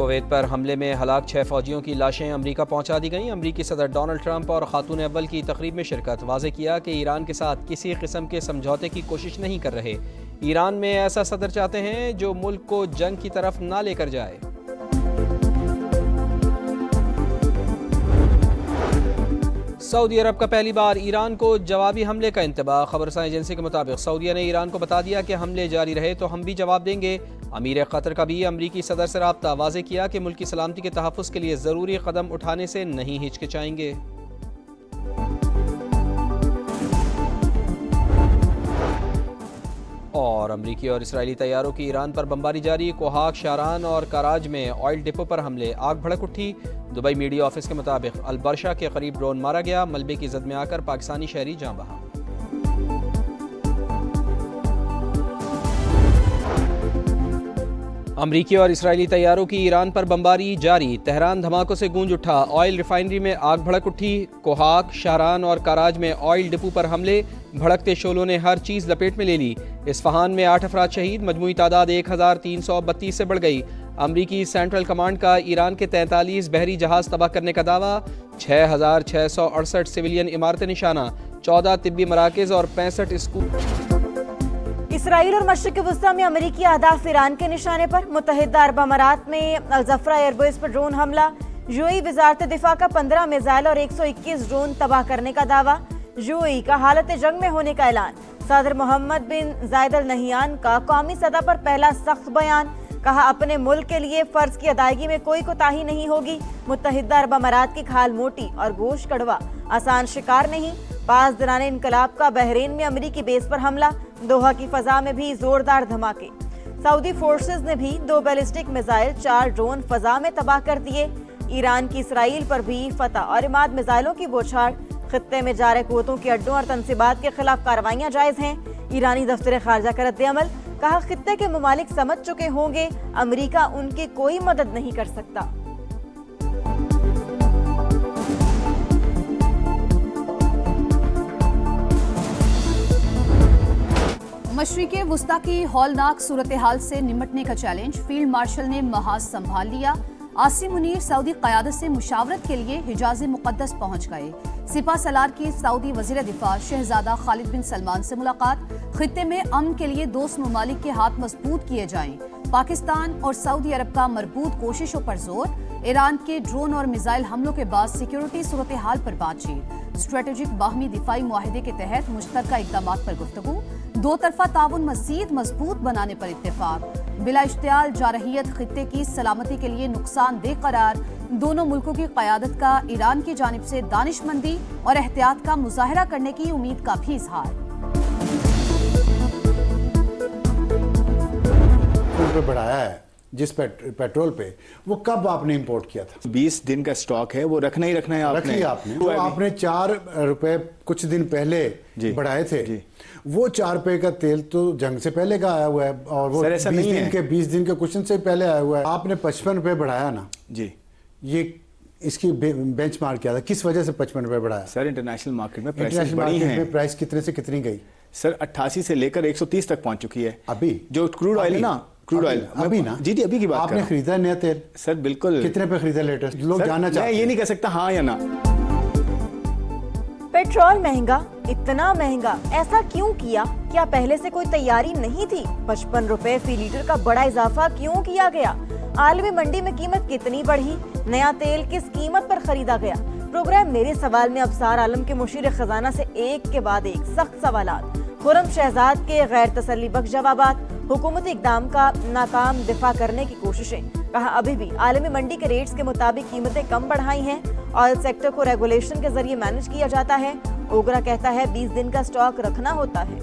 Kuwait पर हमले में हलाक 6 फौजियों की लाशें अमरीका पहुंचा दी गईं। अमरीकी सदर डोनाल्ड ट्रंप और खातून अव्वल की तकरीब में शिरकत। वाज़ेह किया कि ईरान के साथ किसी किस्म के समझौते की कोशिश नहीं कर रहे। ईरान में ऐसा सदर चाहते हैं जो मुल्क को जंग की तरफ ना लेकर जाए। सऊदी अरब का पहली बार ईरान को जवाबी हमले का इंतबाह। खबरसां एजेंसी के मुताबिक सऊदीया ने ईरान को बता दिया कि हमले जारी रहे तो हम भी जवाब देंगे। अमीर कतर का भी अमरीकी सदर से राब्ता। वाज़ेह किया कि मुल्क की सलामती के तहफ़्फ़ुज़ के लिए ज़रूरी कदम उठाने से नहीं हिचकिचाएंगे। और अमरीकी और इसराइली तैयारों की ईरान पर बमबारी जारी। कोहाक, शारान और कराज में ऑयल डिपो पर हमले, आग भड़क उठी। दुबई मीडिया ऑफिस के मुताबिक अलबर्शा के करीब ड्रोन मारा गया। मलबे की जद में आकर पाकिस्तानी शहरी जान बहा। अमरीकी और इसराइली तैयारों की ईरान पर बमबारी जारी। तेहरान धमाकों से गूंज उठा। ऑयल रिफाइनरी में आग भड़क उठी। कोहाक, शारान और कराज में ऑयल डिपो पर हमले, भड़कते शोलों ने हर चीज़ लपेट में ले ली। इस्फहान में 8 अफराद शहीद, मजमूई तादाद 1332 से बढ़ गई। अमरीकी सेंट्रल कमांड का ईरान के 43 बहरी जहाज तबाह करने का दावा। 6668 सिविलियन इमारतें निशाना, 14 तिब्बी मराकज़ और 65 स्कूल। इसराइल और मशरिक़ वस्ता में अमेरिकी अहदाफ ईरान के निशाने पर। मुत्तहिदा अरब अमारात में अल-ज़फ़रा एयरबेस पर ड्रोन हमला। यूएई वज़ारत दिफा का 15 मिसाइल और 121 ड्रोन तबाह करने का दावा। यूएई का हालत जंग में होने का ऐलान। सदर मोहम्मद बिन जायद अल नहियान का कौमी सतह पर पहला सख्त बयान। कहा, अपने मुल्क के लिए फर्ज की अदायगी में कोई कोताही नहीं होगी। मुत्तहिदा अरब अमारात की खाल मोटी और गोश्त कड़वा, आसान शिकार नहीं। 5 दिनाने इनकलाब का बहरीन में अमरीकी बेस पर हमला। दोहा की फजा में भी जोरदार धमाके। सऊदी फोर्सेस ने भी 2 बैलिस्टिक मिसाइल, 4 ड्रोन फजा में तबाह कर दिए। ईरान की इसराइल पर भी फतह और इमाद मिसाइलों की बौछार। खित्ते में जारे कुव्वतों के अड्डों और तनसीबात के खिलाफ कार्रवाइयां जायज हैं। ईरानी दफ्तर खारजा का रद्द-ए-अमल। कहा, खित्ते के ममालिक समझ चुके होंगे अमरीका उनकी कोई मदद नहीं कर सकता। मशरिक़े वुस्ता की हौलनाक सूरत हाल से निमटने का चैलेंज। फील्ड मार्शल ने महाज संभाल लिया। आसिम मुनीर सऊदी क़यादत से मुशावरत के लिए हिजाज़ मुक़द्दस पहुंच गए। सिपा सलार की सऊदी वज़ीर दिफा शहजादा खालिद बिन सलमान से मुलाकात। खित्ते में अमन के लिए दोस्त ममालिक के हाथ मजबूत किए जाएं। पाकिस्तान और सऊदी अरब का मरबूत कोशिशों पर जोर। ईरान के ड्रोन और मिसाइल हमलों के बाद सिक्योरिटी सूरत हाल पर बातचीत। स्ट्रेटेजिक बाहमी दिफाई मुआहिदे के तहत मुश्तरका इक़दामात पर गुफ्तगू। 2 तरफा ताउन मज़ीद मजबूत बनाने पर इत्तेफाक। बिला इश्तियाल जारहियत खित्ते की सलामती के लिए नुकसानदेह करार। दोनों मुल्कों की क़यादत का ईरान की जानिब से दानिशमंदी और एहतियात का मुजाहरा करने की उम्मीद का भी इजहार। बढ़ाया है जिस पेट्रोल पे, वो कब आपने इंपोर्ट किया था? 20 दिन का स्टॉक है, वो रखना ही रखना है आपने। तो आपने 4 रुपए कुछ दिन पहले बढ़ाए थे। वो 4 रुपए का तेल तो जंग से पहले का आया हुआ है और वो 20 दिन के कुछ दिन से पहले आया हुआ है। आपने 55 रुपए बढ़ाया ना जी। ये इसकी बेंचमार्क क्या था? किस वजह से 55 रुपए बढ़ाया? सर, इंटरनेशनल मार्केट में प्राइस कितने से कितनी गई? सर 88 से लेकर 130 तक पहुंच चुकी है। अभी जो क्रूड ऑयल है ना, क्रूड ऑयल अभी ना जी अभी की बात आपने खरीदा नया तेल? सर बिल्कुल। कितने पे खरीदा लेटेस्ट? लोग जानना चाहते हैं। मैं ये नहीं कह सकता हाँ या ना। पेट्रोल महंगा, इतना महंगा ऐसा क्यों किया? क्या पहले से कोई तैयारी नहीं थी? 55 रुपए फी लीटर का बड़ा इजाफा क्यों किया गया? आलमी मंडी में कीमत कितनी बढ़ी? नया तेल किस कीमत पर खरीदा गया? प्रोग्राम मेरे सवाल में अफसार आलम के मुशीर खजाना से एक के बाद एक सख्त सवालात। खुर्रम शहजाद के गैर तसल्ली बख्श जवाबात। हुकूमती इक़दाम का नाकाम दिफा करने की कोशिशें। कहा, अभी भी आलमी मंडी के रेट्स के मुताबिक कीमतें कम बढ़ाई हैं। ऑयल सेक्टर को रेगुलेशन के जरिए मैनेज किया जाता है। ओगरा कहता है 20 दिन का स्टॉक रखना होता है।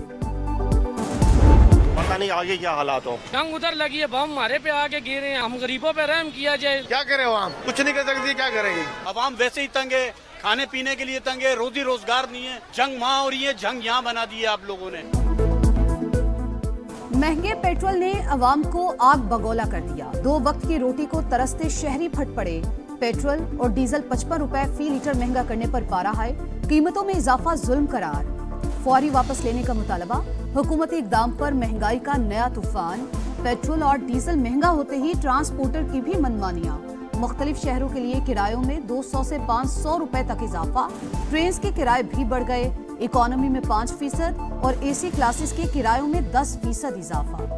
पता नहीं आगे क्या हालात हो। जंग उधर लगी है, बम हमारे पे आके गिरे हैं। हम गरीबों पे रहम किया जाए। क्या करे आवाम? कुछ नहीं कर सकती, क्या करेंगे? अवाम वैसे ही तंग है, खाने पीने के लिए तंग है, रोजी रोजगार नहीं है। जंग वहाँ हो रही है, जंग यहाँ बना दी है आप लोगों ने। महंगे पेट्रोल ने अवाम को आग बगोला कर दिया। 2 वक्त की रोटी को तरसते शहरी फट पड़े। पेट्रोल और डीजल 55 रुपए फी लीटर महंगा करने पर पारा है। कीमतों में इजाफा जुल्म करार। फौरी वापस लेने का मुतालबा। हुकूमती इक़दाम पर महंगाई का नया तूफान। पेट्रोल और डीजल महंगा होते ही ट्रांसपोर्टर की भी मनमानियां। मुख्तलिफ शहरों के लिए किरायों में 200 से 500 रुपए तक इजाफा। ट्रेन के किराए भी बढ़ गए। इकोनॉमी में 5% और एसी क्लासेस के किरायों में 10% इजाफा।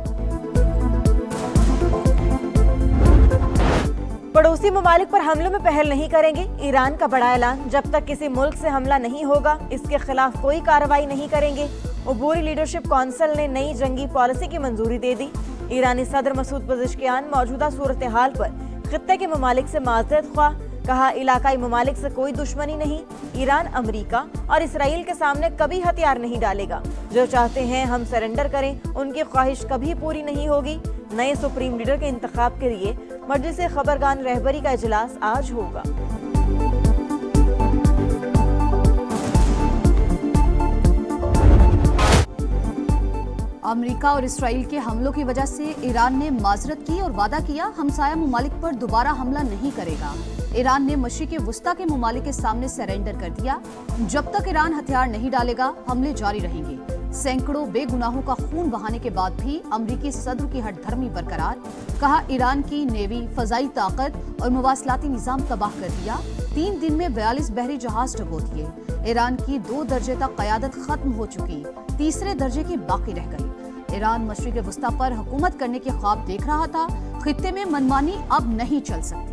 पड़ोसी ममालिक पर हमलों में पहल नहीं करेंगे, ईरान का बड़ा ऐलान। जब तक किसी मुल्क से हमला नहीं होगा, इसके खिलाफ कोई कार्रवाई नहीं करेंगे। उबूरी लीडरशिप काउंसिल ने नई जंगी पॉलिसी की मंजूरी दे दी। ईरानी सदर मसूद पज़ेश्कियान मौजूदा सूरत हाल पर खित्ते के ममालिक से माज़रत ख्वाह। कहा, इलाकाई ममालिक से कोई दुश्मनी नहीं। ईरान अमेरिका और इसराइल के सामने कभी हथियार नहीं डालेगा। जो चाहते हैं हम सरेंडर करें, उनकी ख्वाहिश कभी पूरी नहीं होगी। नए सुप्रीम लीडर के इंतखाब के लिए मजलिस खबरगान रहबरी का इजलास आज होगा। अमेरिका और इसराइल के हमलों की वजह से ईरान ने माजरत की और वादा किया हमसाया ममालिक पर दोबारा हमला नहीं करेगा। ईरान ने मशरिक़ वुस्ता के ममालिक के सामने सरेंडर कर दिया। जब तक ईरान हथियार नहीं डालेगा, हमले जारी रहेंगे। सैकड़ों बेगुनाहों का खून बहाने के बाद भी अमरीकी सदर की हठधर्मी बरकरार। कहा, ईरान की नेवी, फजाई ताकत और मवासलाती निजाम तबाह कर दिया। 3 दिन में 42 बहरी जहाज डुबो दिए। ईरान की 2 दर्जे तक क़यादत खत्म हो चुकी, तीसरे दर्जे की बाकी रह गई। ईरान मशरिक़ वुस्ता पर हुकूमत करने के ख्वाब देख रहा था। खित्ते में मनमानी अब नहीं चल सकती।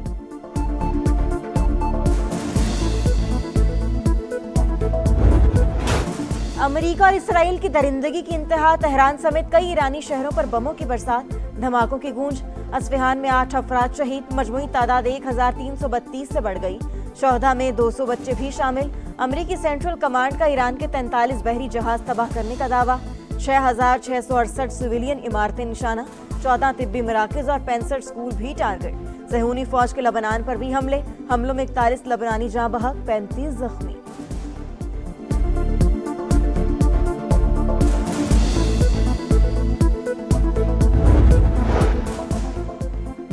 अमेरिका और इसराइल की दरिंदगी की इंतहा। तेहरान समेत कई ईरानी शहरों पर बमों की बरसात, धमाकों की गूंज। अस्फहान में 8 अफराद शहीद। मजमूई तादाद 1332 से बढ़ गई। शोहदा में 200 बच्चे भी शामिल। अमेरिकी सेंट्रल कमांड का ईरान के 43 बहरी जहाज तबाह करने का दावा। 6668 सिविलियन इमारतें निशाना। 14 तिब्बी मराकज़ और 65 स्कूल भी टारगेट। ज़हूनी फौज के लबनान पर भी हमलों में 41 लबनानी जाँ बहक, 35 जख्मी।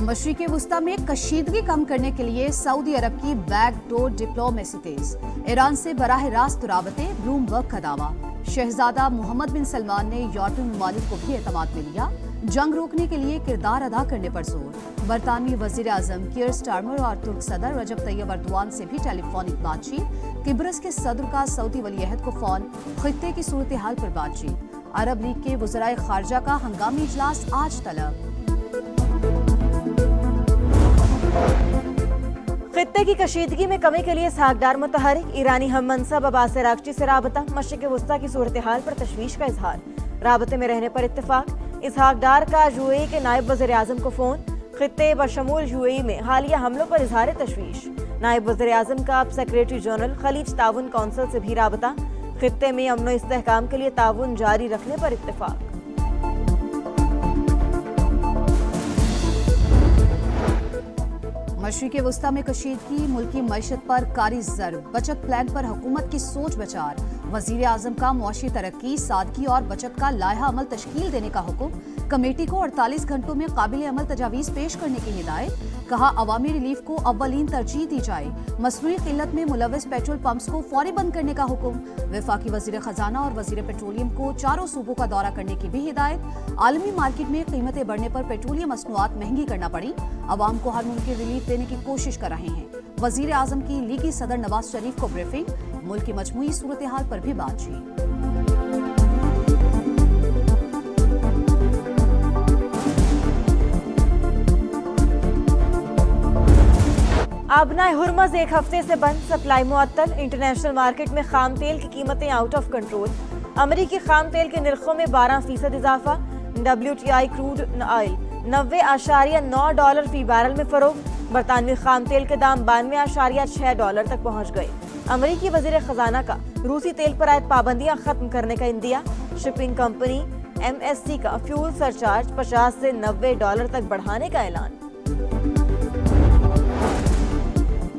मशरिक़ वुस्ता में कशीदगी कम करने के लिए सऊदी अरब की बैकडोर डिप्लोमेसी तेज। ईरान से बराह रास्त राबते, ब्लूमबर्ग का दावा। शहजादा मोहम्मद बिन सलमान ने यूरोपीय ममालिक को भी एतमाद में लिया। जंग रोकने के लिए किरदार अदा करने पर जोर। बरतानवी वजीर आजम कीर स्टारमर और तुर्क सदर रजब तैयब अर्दवान से भी टेलीफोनिक बातचीत। किब्रस के सदर का सऊदी वलीअहद को फोन। खित्ते की सूरत हाल पर बातचीत। अरब लीग के वज़राए खारजा का हंगामी इजलास आज तलब। खित्ते की कशीदगी में कमी के लिए सागदार मुतहरिक। ईरानी हम मनसब अब्बास अरागची से राबता। मशरिक़ वुस्ता की सूरत हाल पर तशवीश का इजहार। राबते में रहने पर इत्तेफाक। इसहाक डार का यूएई के नायब वज़ीर आज़म को फोन। खित्ते बशमूल यूएई में हालिया हमलों पर इजहार तशवीश। नायब वज़ीर आज़म का अब सेक्रेटरी जनरल खलीज ताउन काउंसिल से भी राबता। खित्ते में अमन व इस्तेहकाम के लिए ताउन जारी रखने पर इत्तेफाक। मशरिक़ वुस्ता में कशीदगी, मुल्की मईशत पर कारी ज़र्ब। बचत प्लान पर हुकूमत की सोच विचार। वज़ीर आज़म का मुआशी तरक्की, सादगी और बचत का लायहा अमल तश्कील देने का हुक्म। कमेटी को 48 घंटों में काबिल अमल तजावीज़ पेश करने की हिदायत। कहा, अवामी रिलीफ को अव्वलीन तरजीह दी जाए। मसनूई किल्लत में मुलव्वस पेट्रोल पंप्स को फौरी बंद करने का हुक्म। वफाकी वज़ीर ख़जाना और वज़ीर पेट्रोलियम को चारों सूबों का दौरा करने की भी हिदायत। आलमी मार्केट में कीमतें बढ़ने पर पेट्रोलियम मसनूआत महंगी करना पड़ी। अवाम को हर मुमकिन रिलीफ देने की कोशिश कर रहे हैं। वज़ीर आज़म की लीगी सदर नवाज शरीफ को ब्रीफिंग। मुल्क की मजमूई सूरत हाल पर भी बातचीत। आबनाए हुर्मज़ एक हफ्ते से बंद। सप्लाई मुअत्तल। इंटरनेशनल मार्केट में खाम तेल की कीमतें आउट ऑफ कंट्रोल। अमेरिकी खाम तेल के निर्खों में 12% इजाफा। WTI क्रूड ऑयल $90.9 फी बैरल में फरोग। बरतानवी खाम तेल के दाम $92.6 तक पहुंच गए। अमेरिकी वजीर खजाना का रूसी तेल पर आयद पाबंदियां खत्म करने का इंदिया। शिपिंग कंपनी MSC का फ्यूल सरचार्ज $50 से $90 तक बढ़ाने का ऐलान।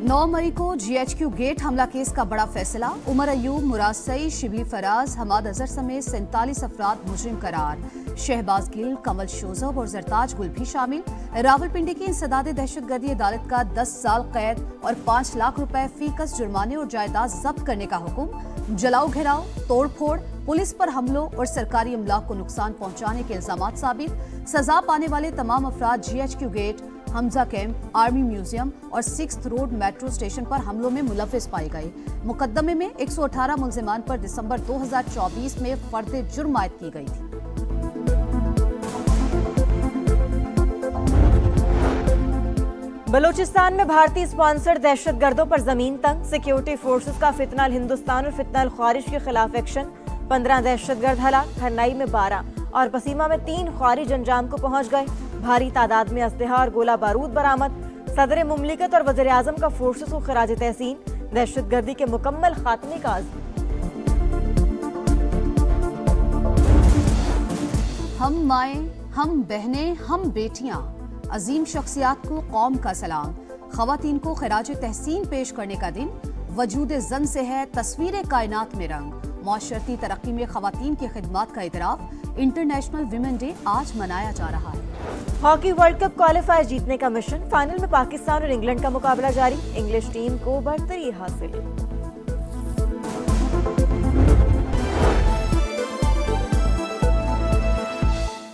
9 मई को GHQ गेट हमला केस का बड़ा फैसला। उमर अयूब, मुराद सईद, शिबली फराज, हमाद अजहर समेत 47 अफराद मुजरिम करार। शहबाज गिल, कमल शोजब और जरताज गुल भी शामिल। रावलपिंडी की इंसदाद दहशतगर्दी अदालत का 10 साल कैद और 5 लाख रुपए फीकस जुर्माने और जायदाद जब्त करने का हुक्म। जलाओ घेराव, तोड़ फोड़, पुलिस पर हमलों और सरकारी अमला को नुकसान पहुंचाने के इल्जाम साबित। सजा पाने वाले तमाम अफराद GHQ gate, Hamza camp, army museum और 6th रोड मेट्रो स्टेशन पर हमलों में मुलव्विस पाए गए। मुकदमे में 118 मुल्जिमान पर दिसंबर 2024 में फर्द जुर्म आयद की गई थी। बलूचिस्तान में भारतीय स्पॉन्सर्ड दहशतगर्दों पर जमीन तंग। सिक्योरिटी फोर्सेस का फितनाल हिंदुस्तान और फितनाल ख्वारिज के खिलाफ एक्शन। 15 दहशतगर्द हलाक, हरनाई में 12 और बसीमा में 3 ख्वारिज अंजाम को पहुंच गए। भारी तादाद में असलहा और गोला बारूद बरामद। सदर मुमलिकत और वज़ीर आज़म का फोर्सेस को खराज तहसीन। दहशतगर्दी के मुकम्मल खात्मे का अज़्म। हम माएं, हम बहनें, हम बेटियां, अजीम शख्सियात को कौम का सलाम। ख़वातीन को खराज तहसीन पेश करने का दिन। वजूद जन से है तस्वीर कायनात में रंग। माशरती तरक्की में ख़वातीन की खिदमत का इतराफ़। इंटरनेशनल विमेन डे आज मनाया जा रहा है। हॉकी वर्ल्ड कप क्वालिफायर जीतने का मिशन। फाइनल में पाकिस्तान और इंग्लैंड का मुकाबला जारी। इंग्लिश टीम को बढ़तरी हासिल।